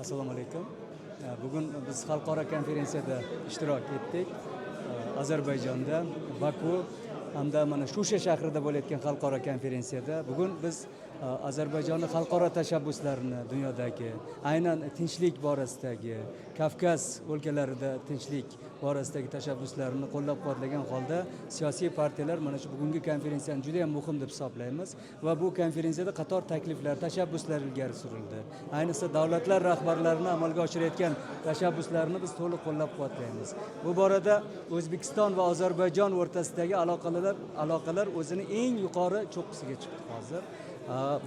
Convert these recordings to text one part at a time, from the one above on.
Assalomu alaykum. Bugun biz xalqaro konferensiyada ishtirok etdik. Ozarbayjonda, Baku hamda mana Shusha shahrida bo'layotgan xalqaro konferensiyada bugun biz Ozarbayjonning xalqaro tashabbuslarini dunyodagi, aynan tinchlik borasidagi, Kavkaz o'lkalarida tinchlik borasidagi tashabbuslarini qo'llab-quvvatlagan holda siyosiy partiyalar mana shu bugungi konferensiyani juda ham muhim deb hisoblaymiz va bu konferensiyada qator takliflar, tashabbuslar ilgari surildi. Ayniqsa davlatlar rahbarlarini amalga oshirayotgan tashabbuslarni biz to'liq qo'llab-quvvatlaymiz. Bu borada O'zbekiston va Ozarbayjon o'rtasidagi aloqalar o'zini eng yuqori cho'qqisiga chiqdi hozir.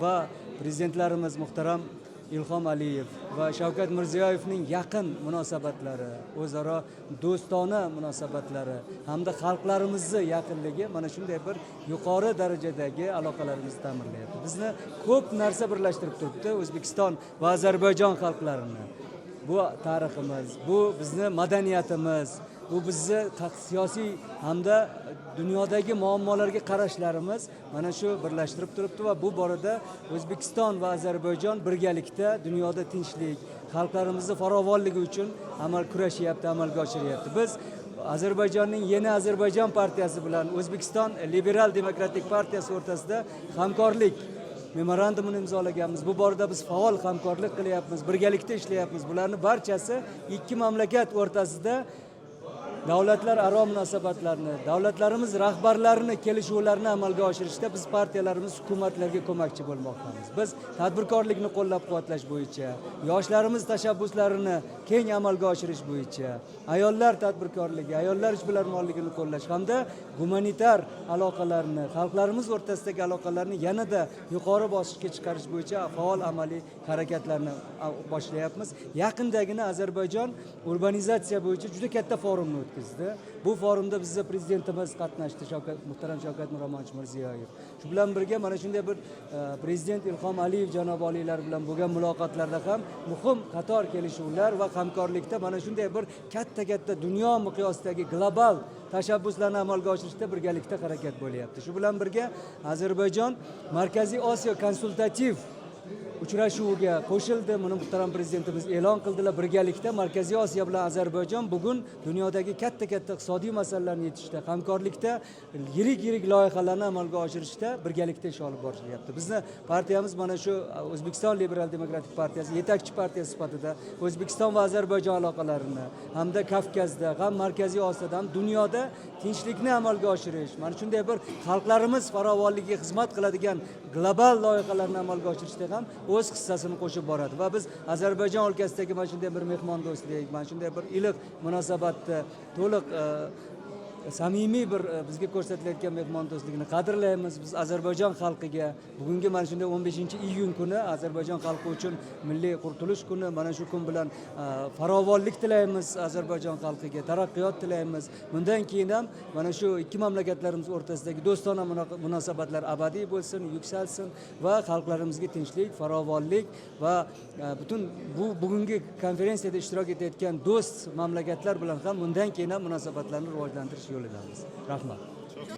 Va prezidentlarimiz muhtaram Ilhom Aliyev va Shavkat Mirziyoyevning yaqin munosabatlari, o'zaro do'stona munosabatlari hamda xalqlarimizni yaqinligi mana shunday bir yuqori darajadagi aloqalarimizni ta'minlayapti. Bizni ko'p narsa birlashtirib turibdi O'zbekiston va Ozarbayjon xalqlarini. Bu tariximiz, bu bizni madaniyatimiz, bu bizni siyosiy hamda dunyodagi muammolarga qarashlarimiz mana shu birlashtirib turibdi va bu borada O'zbekiston va Ozarbayjon birgalikda dunyoda tinchlik, xalqlarimizni farovonligi uchun kurashyapti, amalga oshiryapti. Biz Ozarbayjonning Yeni Ozarbayjon partiyasi bilan O'zbekiston Liberal Demokratik partiyasi o'rtasida hamkorlik memorandumini imzolaganmiz. Bu borada biz faol hamkorlik qilyapmiz, birgalikda ishlayapmiz. Bularning barchasi ikki mamlakat o'rtasida davlatlararo munosabatlarni, davlatlarimiz rahbarlarini kelishuvlarni amalga oshirishda biz partiyalarimiz hukumatlarga ko'makchi bo'lmoqdamiz. Biz tadbirkorlikni qo'llab-quvvatlash bo'yicha, yoshlarimiz tashabbuslarini keng amalga oshirish bo'yicha, ayollar tadbirkorligi, ayollar ishbilarmonligini qo'llash hamda gumanitar aloqalarni, xalqlarimiz o'rtasidagi aloqalarni yanada yuqori bosqichga chiqarish bo'yicha faol amaliy harakatlarni boshlayapmiz. Yaqindagina Ozarbayjon urbanizatsiya bo'yicha juda katta forumni o'tkazdi. Bu forumda bizning prezidentimiz qatnashdi, muhtaram Shavkat Mirziyoyev. Shu bilan birga mana shunday bir prezident Ilhom Aliyev janob oliylar bilan bo'lgan muloqotlarda ham muhim qator kelishuvlar va hamkorlikda mana shunday bir katta dunyo miqyosidagi global tashabbuslarni amalga oshirishda birgalikda harakat bo'lyapti. Shu bilan birga Ozarbayjon Markaziy Osiyo konsultativ uchrashuviga qo'shildi. Buni muhtaram prezidentimiz e'lon qildilar. Birgalikda Markaziy Osiyo bilan Ozarbayjon bugun dunyodagi katta iqtisodiy masalalarni yechishda, hamkorlikda yirik loyihalarni amalga oshirishda birgalikda ish olib borishyapti. Bizni partiyamiz mana shu O'zbekiston Liberal Demokratik partiyasi yetakchi partiya sifatida O'zbekiston va Ozarbayjon aloqalarini hamda Kavkazda, ham Markaziy Osiyoda, ham dunyoda tinchlikni amalga oshirish, mana shunday bir xalqlarimiz farovonligiga xizmat qiladigan global loyihalarni amalga oshirishda ham o'z hissasini qo'shib boradi va biz Ozarbayjon o'lkasidagi mana shunday bir mehmondo'stlik, mana shunday bir iliq munosabatni to'liq samimiy bir bizga ko'rsatilayotgan mehmondo'stlikni qadrlaymiz. Biz Ozarbayjon xalqiga bugungi mana shunday 15-iyun kuni Ozarbayjon xalqi uchun milliy qurtulush kuni, mana shu kun bilan farovonlik tilaymiz Ozarbayjon xalqiga, taraqqiyot tilaymiz. Bundan keyin ham mana shu ikki mamlakatlarimiz o'rtasidagi do'stona munosabatlar abadiy bo'lsin, yuksalsin va xalqlarimizga tinchlik, farovonlik va butun bugungi konferensiyada ishtirok etayotgan do'st mamlakatlar bilan ham bundan keyin ham munosabatlarni rivojlantirish yo'lidamiz. Rahmat.